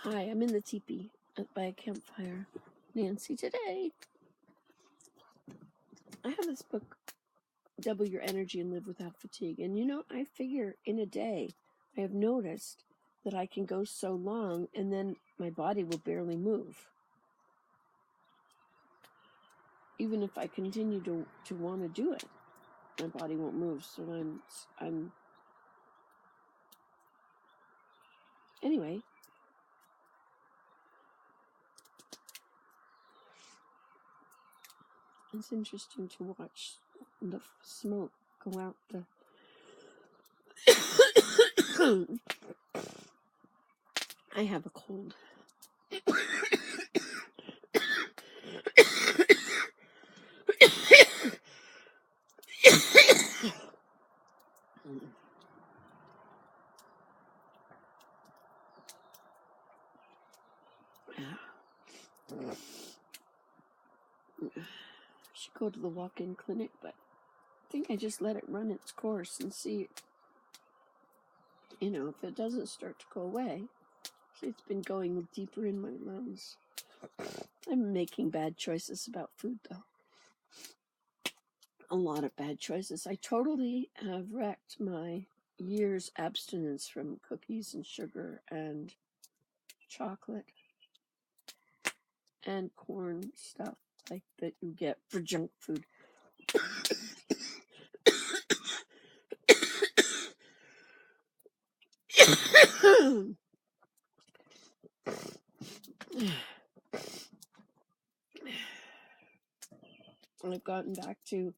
Hi, I'm in the tipi by a campfire. Nancy today. I have this book, Double Your Energy and Live Without Fatigue. And you know, I figure in a day, I have noticed that I can go so long and then my body will barely move. Even if I continue to want to do it, my body won't move. So anyway. It's interesting to watch the smoke go out the I have a cold. Should go to the walk-in clinic, but I think I just let it run its course and see, if it doesn't start to go away. See, it's been going deeper in my lungs. I'm making bad choices about food, though. A lot of bad choices. I totally have wrecked my year's abstinence from cookies and sugar and chocolate and corn stuff like that you get for junk food. I've gotten back to,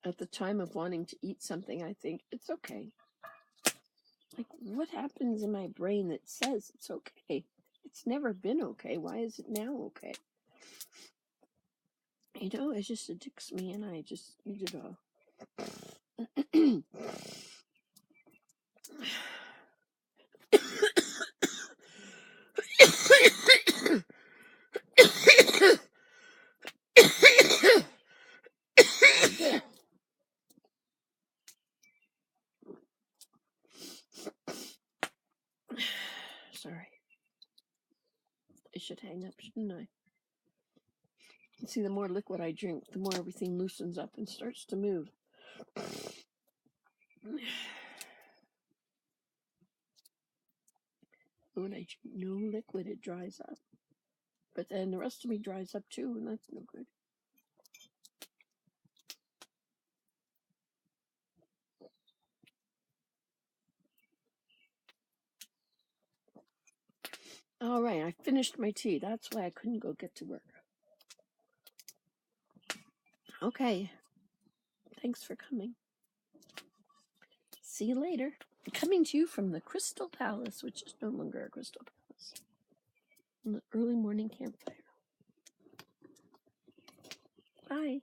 at the time of wanting to eat something, I think it's okay. Like, what happens in my brain that says it's okay? It's never been okay. Why is it now okay? It just addicts me and I just eat it all. Sorry. I should hang up, shouldn't I? See, the more liquid I drink, the more everything loosens up and starts to move. When I drink no liquid, it dries up. But then the rest of me dries up too, and that's no good. All right, I finished my tea. That's why I couldn't go get to work. Okay. Thanks for coming. See you later. Coming to you from the Crystal Palace, which is no longer a Crystal Palace. In the early morning campfire. Bye.